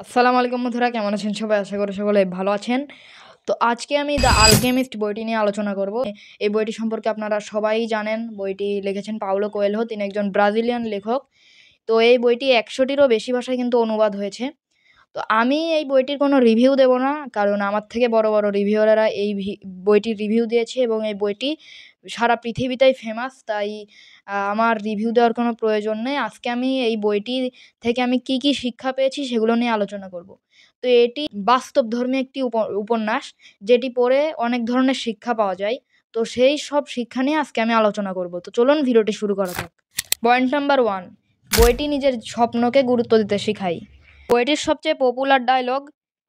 আসসালামু আলাইকুম বন্ধুরা, কেমন আছেন সবাই? আশা করি সকলে ভালো আছেন। তো আজকে আমি দ্য আলকেমিস্ট বইটি নিয়ে আলোচনা করব। এই বইটি সম্পর্কে আপনারা সবাই জানেন। বইটি লিখেছেন পাউলো কোয়েলহো। তিনি একজন ব্রাজিলিয়ান লেখক। তো এই বইটি ১০০টিরও বেশি ভাষায় কিন্তু অনুবাদ হয়েছে। তো আমি এই বইটির কোনো রিভিউ দেব না, কারণ আমার থেকে বড় বড় রিভিউয়াররা এই বইটির রিভিউ দিয়েছে এবং এই বইটি সারা পৃথিবীতেই ফেমাস। তাই আমার রিভিউ দেওয়ার কোনো প্রয়োজন নেই। আজকে আমি এই বইটি থেকে আমি কি কি শিক্ষা পেয়েছি সেগুলো নিয়ে আলোচনা করব। তো এটি বাস্তবধর্মী একটি উপন্যাস, যেটি পড়ে অনেক ধরনের শিক্ষা পাওয়া যায়। তো সেই সব শিক্ষা নিয়ে আজকে আমি আলোচনা করব। তো চলুন ভিডিওটি শুরু করা যাক। পয়েন্ট নাম্বার 1, বইটি নিজের স্বপ্নকে গুরুত্ব দিতে শেখায়। বইটির সবচেয়ে পপুলার ডায়লগ,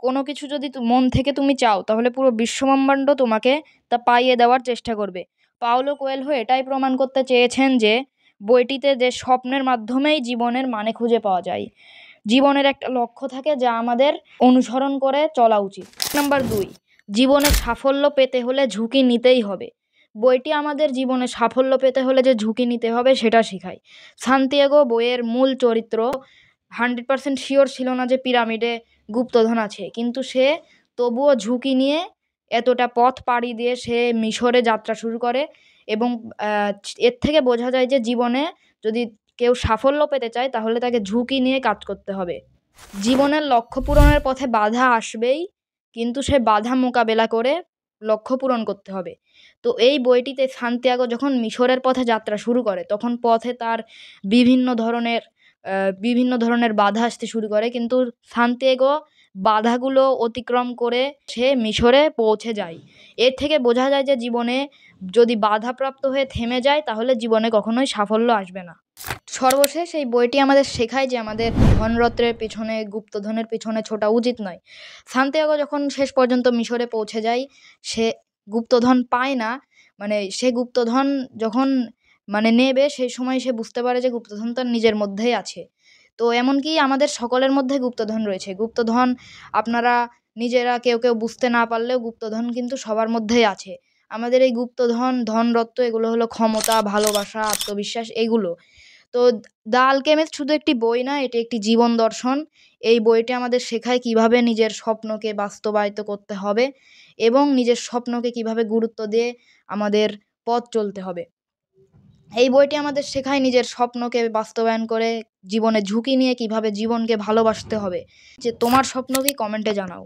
কোনো কিছু যদি মন থেকে তুমি চাও তাহলে পুরো বিশ্বব্রহ্মাণ্ড তোমাকে তা পাইয়ে দেওয়ার চেষ্টা করবে। পাওলো কোয়েলহো এটাই প্রমাণ করতে চেয়েছেন যে বইটিতে যে স্বপ্নের মাধ্যমেই জীবনের মানে খুঁজে পাওয়া যায়। জীবনের একটা লক্ষ্য থাকে যা আমাদের অনুসরণ করে চলা উচিত। নাম্বার 2, জীবনে সাফল্য পেতে হলে ঝুঁকি নিতেই হবে। বইটি আমাদের জীবনে সাফল্য পেতে হলে যে ঝুঁকি নিতে হবে সেটা শেখায়। সান্তিয়াগো বইয়ের মূল চরিত্র 100% শিওর ছিল না যে পিরামিডে গুপ্তধন আছে, কিন্তু সে তবুও ঝুঁকি নিয়ে এতটা পথ পাড়ি দিয়ে সে মিশরে যাত্রা শুরু করে। এবং এর থেকে বোঝা যায় যে জীবনে যদি কেউ সাফল্য পেতে চায় তাহলে তাকে ঝুঁকি নিয়ে কাজ করতে হবে। জীবনের লক্ষ্য পূরণের পথে বাধা আসবেই, কিন্তু সে বাধা মোকাবেলা করে লক্ষ্য পূরণ করতে হবে। তো এই বইটিতে সান্তিয়াগো যখন মিশরের পথে যাত্রা শুরু করে তখন পথে তার বিভিন্ন ধরনের বাধা আসতে শুরু করে, কিন্তু সান্তিয়াগো বাধাগুলো অতিক্রম করে সে মিশরে পৌঁছে যায়। এর থেকে বোঝা যায় যে জীবনে যদি বাধাপ্রাপ্ত হয়ে থেমে যায় তাহলে জীবনে কখনোই সাফল্য আসবে না। সর্বশেষ এই বইটি আমাদের শেখায় যে আমাদের ধনরত্নের পিছনে, গুপ্তধনের পিছনে ছোটা উচিত নয়। সান্তিয়াগো যখন শেষ পর্যন্ত মিশরে পৌঁছে যায়, সে গুপ্তধন পায় না। সে গুপ্তধন যখন নেবে সেই সময় সে বুঝতে পারে যে গুপ্তধন তার নিজের মধ্যেই আছে। তো এমনকি আমাদের সকলের মধ্যে গুপ্তধন রয়েছে। গুপ্তধন আপনারা নিজেরা কেউ কেউ বুঝতে না পারলেও গুপ্তধন কিন্তু সবার মধ্যেই আছে। আমাদের এই গুপ্তধন, ধনরত্ন এগুলো হলো ক্ষমতা, ভালোবাসা, আত্মবিশ্বাস এগুলো। তো দ্য আলকেমিস্ট শুধু একটি বই না, এটি একটি জীবন দর্শন। এই বইটি আমাদের শেখায় কিভাবে নিজের স্বপ্নকে বাস্তবায়িত করতে হবে এবং নিজের স্বপ্নকে কিভাবে গুরুত্ব দিয়ে আমাদের পথ চলতে হবে। এই বইটি আমাদের শেখায় নিজের স্বপ্নকে বাস্তবায়ন করে জীবনে ঝুঁকি নিয়ে কিভাবে জীবনকে ভালোবাসতে হবে। যে তোমার স্বপ্ন কি, কমেন্টে জানাও।